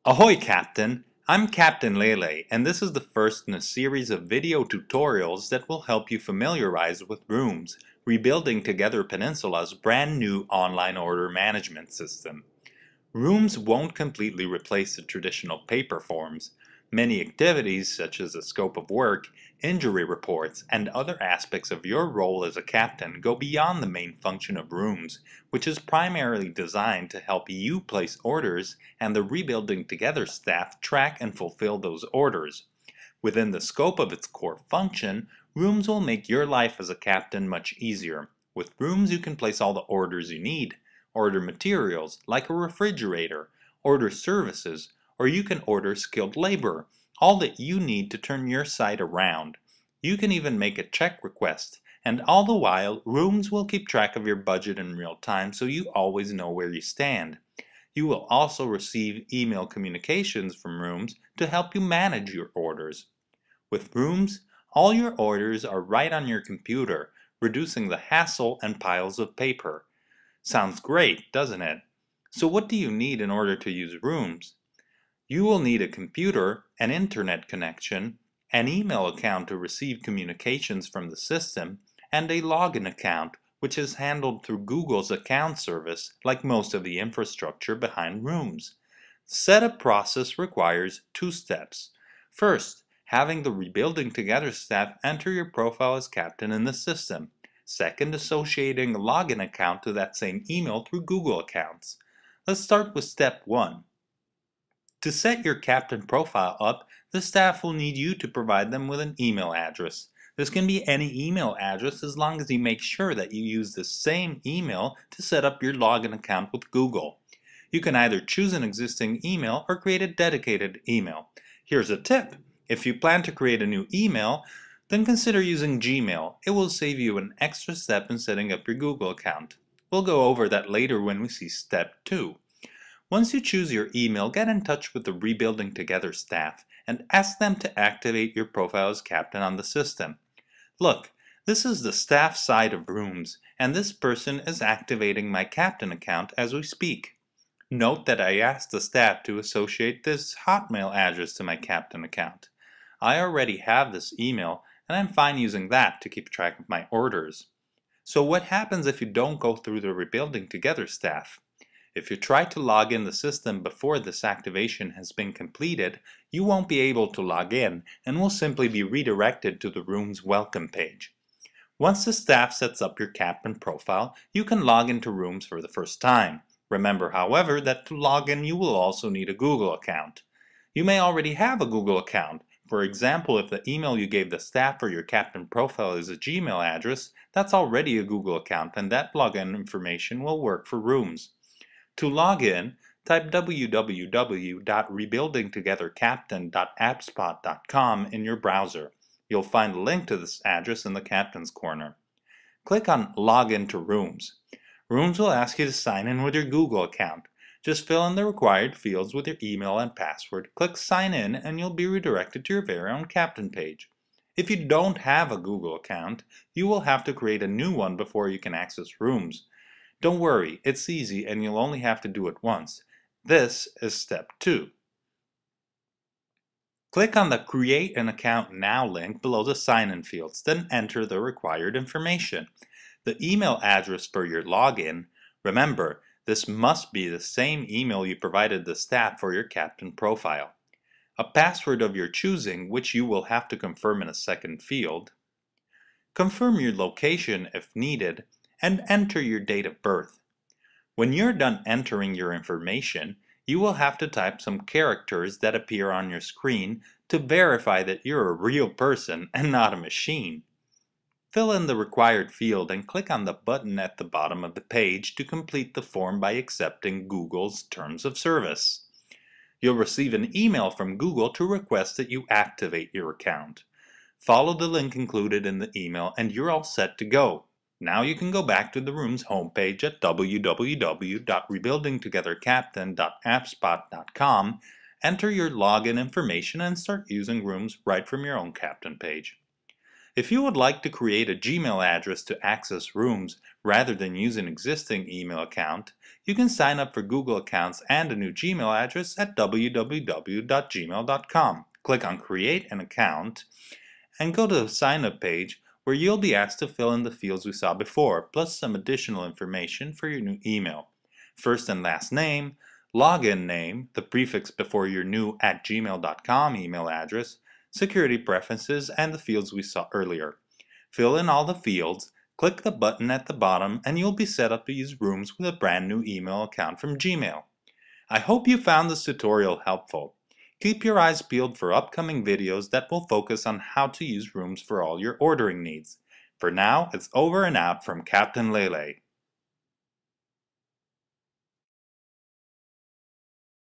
Ahoy, Captain! I'm Captain Lele, and this is the first in a series of video tutorials that will help you familiarize with Rooms, rebuilding together Peninsula's brand new online order management system. Rooms won't completely replace the traditional paper forms. Many activities, such as the scope of work, injury reports, and other aspects of your role as a captain go beyond the main function of Rooms, which is primarily designed to help you place orders and the Rebuilding Together staff track and fulfill those orders. Within the scope of its core function, Rooms will make your life as a captain much easier. With Rooms, you can place all the orders you need. Order materials, like a refrigerator, order services, or you can order skilled labor, all that you need to turn your site around. You can even make a check request, and all the while, Rooms will keep track of your budget in real time so you always know where you stand. You will also receive email communications from Rooms to help you manage your orders. With Rooms, all your orders are right on your computer, reducing the hassle and piles of paper. Sounds great, doesn't it? So what do you need in order to use Rooms? You will need a computer, an internet connection, an email account to receive communications from the system, and a login account, which is handled through Google's account service, like most of the infrastructure behind Rooms. The setup process requires two steps. First, having the Rebuilding Together staff enter your profile as captain in the system. Second, associating a login account to that same email through Google accounts. Let's start with step 1. To set your captain profile up, the staff will need you to provide them with an email address. This can be any email address as long as you make sure that you use the same email to set up your login account with Google. You can either choose an existing email or create a dedicated email. Here's a tip. If you plan to create a new email, then consider using Gmail. It will save you an extra step in setting up your Google account. We'll go over that later when we see step 2. Once you choose your email, get in touch with the Rebuilding Together staff and ask them to activate your profile as captain on the system. Look, this is the staff side of Rooms, and this person is activating my captain account as we speak. Note that I asked the staff to associate this Hotmail address to my captain account. I already have this email, and I'm fine using that to keep track of my orders. So what happens if you don't go through the Rebuilding Together staff? If you try to log in the system before this activation has been completed, you won't be able to log in and will simply be redirected to the Rooms welcome page. Once the staff sets up your captain profile, you can log into Rooms for the first time. Remember, however, that to log in you will also need a Google account. You may already have a Google account. For example, if the email you gave the staff for your captain profile is a Gmail address, that's already a Google account, and that login information will work for Rooms. To log in, type www.rebuildingtogethercaptain.appspot.com in your browser. You'll find a link to this address in the Captain's Corner. Click on Login to Rooms. Rooms will ask you to sign in with your Google account. Just fill in the required fields with your email and password, click Sign In, and you'll be redirected to your very own Captain page. If you don't have a Google account, you will have to create a new one before you can access Rooms. Don't worry, it's easy and you'll only have to do it once. This is step 2. Click on the Create an Account Now link below the sign-in fields, then enter the required information. The email address for your login, remember, this must be the same email you provided the staff for your captain profile. A password of your choosing, which you will have to confirm in a second field. Confirm your location if needed, and enter your date of birth. When you're done entering your information, you will have to type some characters that appear on your screen to verify that you're a real person and not a machine. Fill in the required field and click on the button at the bottom of the page to complete the form by accepting Google's Terms of Service. You'll receive an email from Google to request that you activate your account. Follow the link included in the email and you're all set to go. Now you can go back to the Rooms homepage at www.rebuildingtogethercaptain.appspot.com, enter your login information and start using Rooms right from your own captain page. If you would like to create a Gmail address to access rooms rather than use an existing email account, you can sign up for Google accounts and a new Gmail address at www.gmail.com. Click on Create an Account and go to the sign up page where you'll be asked to fill in the fields we saw before, plus some additional information for your new email. First and last name, login name, the prefix before your new @gmail.com email address, security preferences, and the fields we saw earlier. Fill in all the fields, click the button at the bottom, and you'll be set up to use Rooms with a brand new email account from Gmail. I hope you found this tutorial helpful. Keep your eyes peeled for upcoming videos that will focus on how to use Rooms for all your ordering needs. For now, it's over and out from Captain Lele.